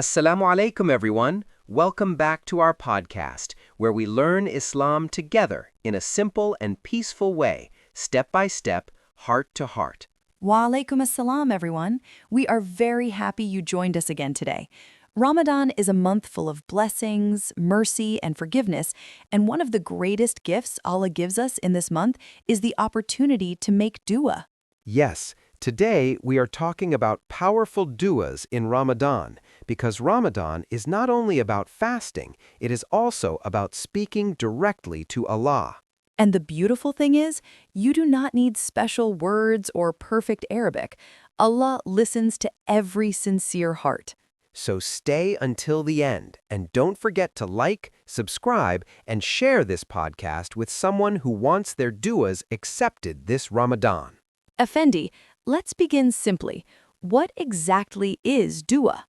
Assalamu alaikum, everyone. Welcome back to our podcast, where we learn Islam together in a simple and peaceful way, step by step, heart to heart. Wa alaikum assalam, everyone. We are very happy you joined us again today. Ramadan is a month full of blessings, mercy, and forgiveness, and one of the greatest gifts Allah gives us in this month is the opportunity to make dua. Yes, today we are talking about powerful du'as in Ramadan, because Ramadan is not only about fasting, it is also about speaking directly to Allah. And the beautiful thing is, you do not need special words or perfect Arabic. Allah listens to every sincere heart. So stay until the end, and don't forget to like, subscribe, and share this podcast with someone who wants their du'as accepted this Ramadan. Effendi, let's begin simply. What exactly is dua?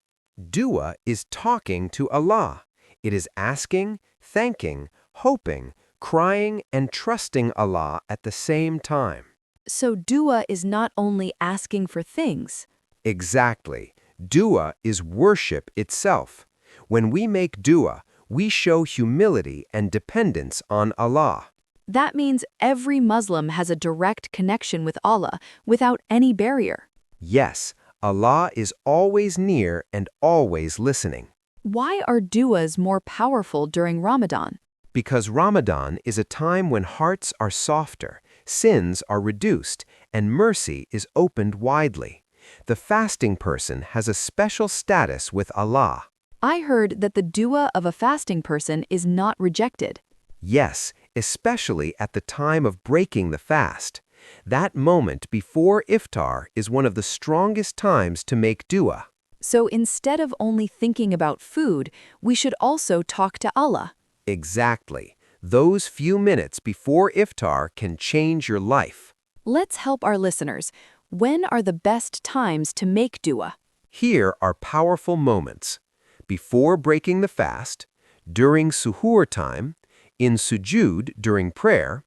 Dua is talking to Allah. It is asking, thanking, hoping, crying, and trusting Allah at the same time. So dua is not only asking for things. Exactly. Dua is worship itself. When we make dua, we show humility and dependence on Allah. That means every Muslim has a direct connection with Allah without any barrier. Yes, Allah is always near and always listening. Why are duas more powerful during Ramadan? Because Ramadan is a time when hearts are softer, sins are reduced, and mercy is opened widely. The fasting person has a special status with Allah. I heard that the dua of a fasting person is not rejected. Yes, especially at the time of breaking the fast. That moment before iftar is one of the strongest times to make dua. So instead of only thinking about food, we should also talk to Allah. Exactly. Those few minutes before iftar can change your life. Let's help our listeners. When are the best times to make dua? Here are powerful moments. Before breaking the fast, during suhoor time, in sujud during prayer,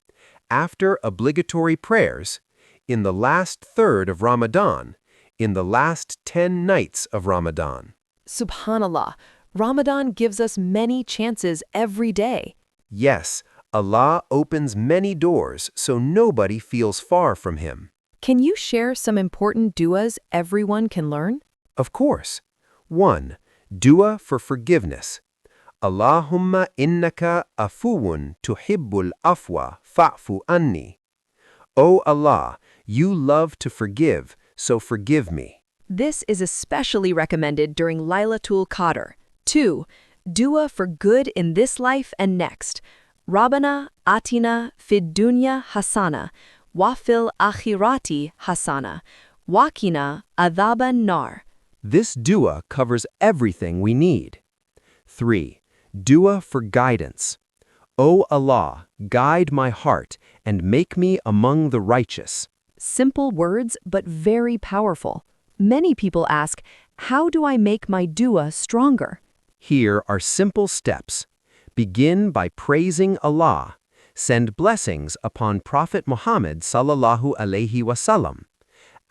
after obligatory prayers, in the last third of Ramadan, in the last 10 nights of Ramadan. Subhanallah, Ramadan gives us many chances every day. Yes, Allah opens many doors so nobody feels far from Him. Can you share some important duas everyone can learn? Of course. 1. Dua for forgiveness. Allahumma innaka afuwun tuhibbul afwa fa'fu anni. O Allah, you love to forgive, so forgive me. This is especially recommended during Laylatul Qadr. 2. Dua for good in this life and next. Rabbana atina fid dunya hasana, wa fil akhirati hasana, waqina adhaban nar. This dua covers everything we need. 3. Dua for guidance. O Allah, guide my heart and make me among the righteous. Simple words, but very powerful. Many people ask, how do I make my dua stronger? Here are simple steps. Begin by praising Allah. Send blessings upon Prophet Muhammad sallallahu alaihi wasallam.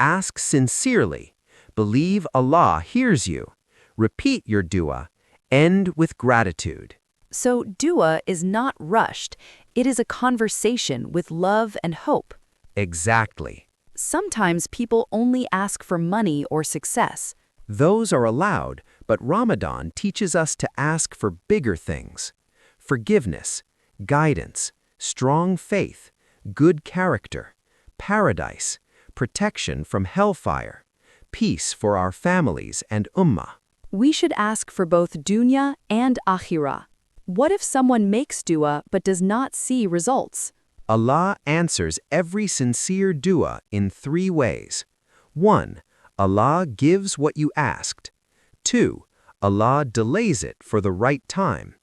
Ask sincerely. Believe Allah hears you. Repeat your dua. End with gratitude. So dua is not rushed. It is a conversation with love and hope. Exactly. Sometimes people only ask for money or success. Those are allowed, but Ramadan teaches us to ask for bigger things. Forgiveness, guidance, strong faith, good character, paradise, protection from hellfire, peace for our families and ummah. We should ask for both dunya and akhirah. What if someone makes dua but does not see results? Allah answers every sincere dua in 3 ways. 1. Allah gives what you asked. 2. Allah delays it for the right time.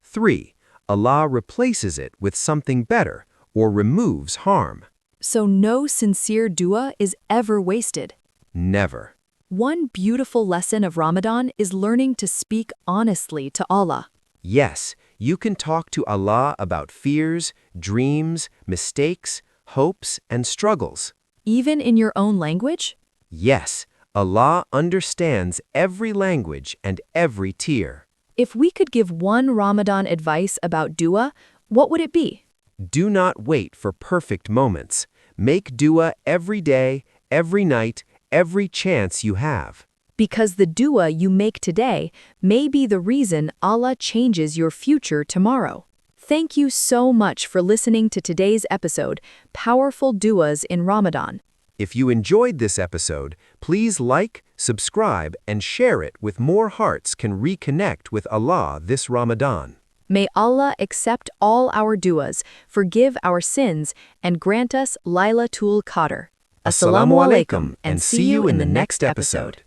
3. Allah replaces it with something better or removes harm. So no sincere dua is ever wasted. Never. One beautiful lesson of Ramadan is learning to speak honestly to Allah. Yes, you can talk to Allah about fears, dreams, mistakes, hopes, and struggles. Even in your own language? Yes, Allah understands every language and every tear. If we could give one Ramadan advice about dua, what would it be? Do not wait for perfect moments. Make dua every day, every night, every chance you have. Because the dua you make today may be the reason Allah changes your future tomorrow. Thank you so much for listening to today's episode, Powerful Duas in Ramadan. If you enjoyed this episode, please like, subscribe, and share it with more hearts can reconnect with Allah this Ramadan. May Allah accept all our duas, forgive our sins, and grant us Laylatul Qadr. Assalamu alaikum, and see you in the next episode.